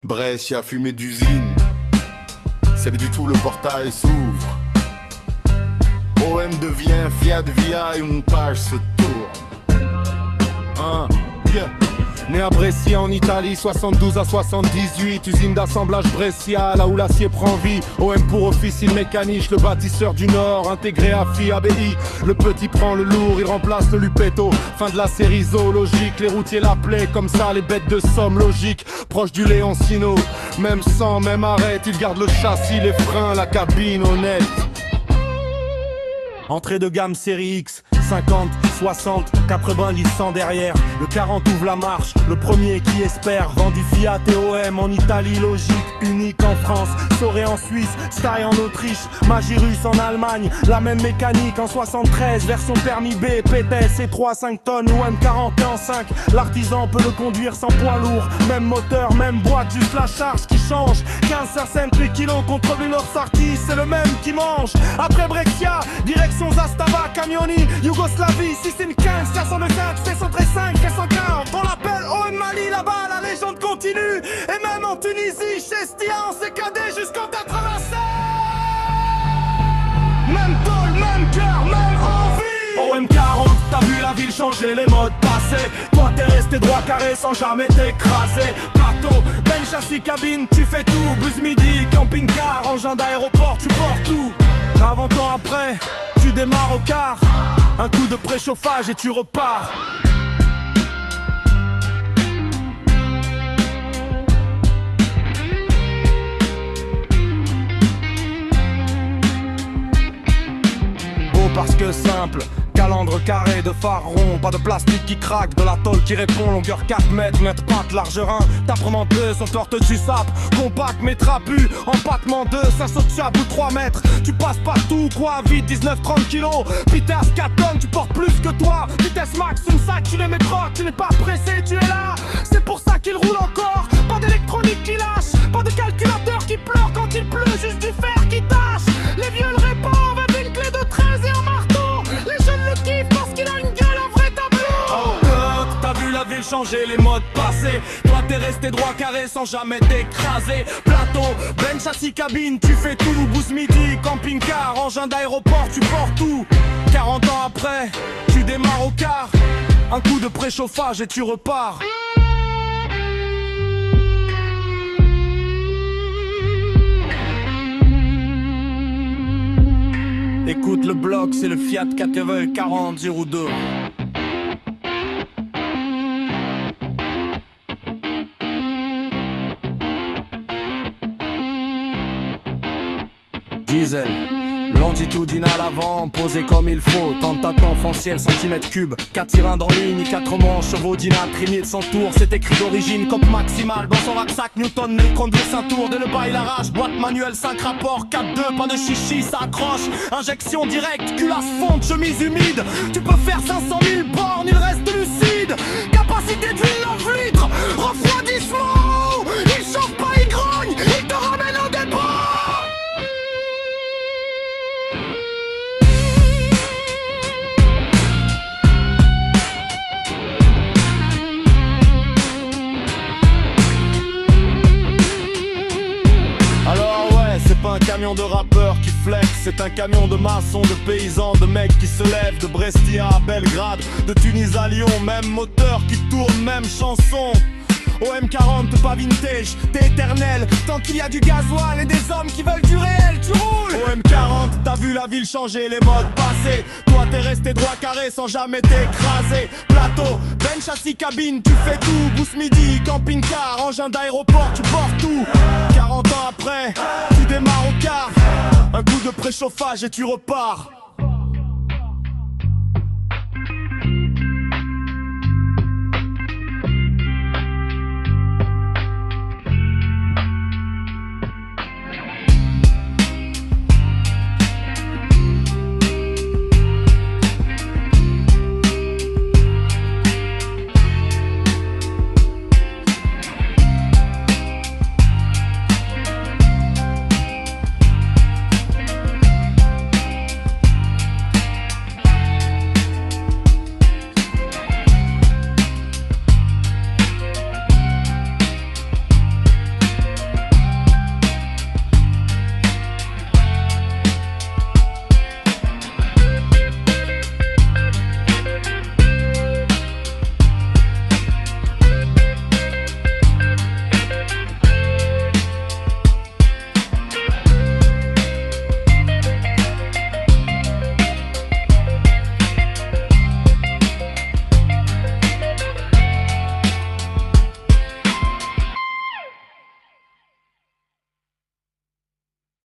Brescia, fumée d'usine, c'est du tout le portail s'ouvre. OM devient Fiat Via, une page se tourne. Yeah. Né à Brescia en Italie, 72 à 78, usine d'assemblage Brescia, là où l'acier prend vie. OM pour officine mécanique, le bâtisseur du Nord, intégré à FIABI. Le petit prend le lourd, il remplace le Lupetto. Fin de la série zoologique, les routiers l'appelaient comme ça, les bêtes de somme logique. Proche du Leoncino, même sang, même arrête, il garde le châssis, les freins, la cabine honnête. Entrée de gamme série X, 50, 60, 90 100 derrière. Le 40 ouvre la marche, le premier qui espère. Vendu Fiat et OM en Italie, logique, unique en France. Soré en Suisse, Style en Autriche, Magirus en Allemagne. La même mécanique en 73, version permis B, PTS et 3, 5 tonnes ou M40 et en 5. L'artisan peut le conduire sans poids lourd. Même moteur, même boîte, juste la charge qui change. 15 cents les kilos contre leur sortie, c'est le même qui mange. Après Brescia, direction Zastava, Camioni, Yougoslavie, Sicile 15, 405, 635, 415. On l'appelle OM Mali, là-bas la légende continue. Et même en Tunisie, chez Stia, on s'est cadé jusqu'en 87. Même tôle, même cœur, même envie. OM 40, t'as vu la ville changer, les modes passés. Toi t'es resté droit carré sans jamais t'écraser. Plateau, ben châssis, cabine, tu fais tout. Bus midi, camping-car, engin d'aéroport, tu portes tout. Avant temps après, tu démarres au quart. Un coup de préchauffage et tu repars. Beau parce que simple, calandre carré de phare rond. Pas de plastique qui craque, de la tôle qui répond. Longueur 4 mètres, net patte, largeur 1. Tapement 2, son torte du sap. Compact mais trapu, empattement 2. Ça saute à bout 3 mètres. Tu passes partout, quoi, vite 19-30 kilos. Peters 4 tonnes, tu portes plus que toi. Vitesse max, une sac, tu les mets troc. Tu n'es pas pressé, tu es là. C'est pour ça qu'il roule encore. Pas d'électronique qui lâche, pas de calculateur qui pleure quand il pleut. Juste du fer qui tâche. Les vieux le réparent avec une clé de 13 et un marteau. Les jeunes le kiffent parce qu'il a une gueule, un vrai tableau. Oh, t'as vu la ville changer, les modes passer. Toi t'es resté droit carré sans jamais t'écraser. Plateau, ben châssis, cabine, tu fais tout. Boost midi, camping-car, engin d'aéroport, tu portes tout. 40 ans après, tu démarres au quart. Un coup de préchauffage et tu repars. Écoute le bloc, c'est le Fiat 40 02. Diesel, longitudinal avant, posé comme il faut. Tentaton fonciel, centimètre cube. 4 cylindres en ligne, 4 manches, chevaux dynat, trimille 100 tours. C'est écrit d'origine, cop maximale. Dans son rucksack, Newton, mais conduire 5 tours. Dès le bas, il arrache, boîte manuelle, 5 rapports. 4-2, pas de chichi, ça accroche. Injection directe, culasse fonte, chemise humide. Tu peux faire 500 000 bornes, il reste lucide. Capacité d'huile 9 litres, refroidissement. Il chauffe pas, il grogne, il te ramène au dépôt. C'est pas un camion de rappeurs qui flex, c'est un camion de maçons, de paysans, de mecs qui se lèvent. De Brescia à Belgrade, de Tunis à Lyon. Même moteur qui tourne, même chanson. OM 40, pas vintage, t'es éternel. Tant qu'il y a du gasoil et des hommes qui veulent du réel, tu roules. OM 40, t'as vu la ville changer, les modes passer. Toi t'es resté droit carré sans jamais t'écraser. Plateau, ben châssis, cabine, tu fais tout. Boost midi, camping-car, engin d'aéroport, tu portes tout. 40 ans après, tu démarres au quart. Un coup de préchauffage et tu repars.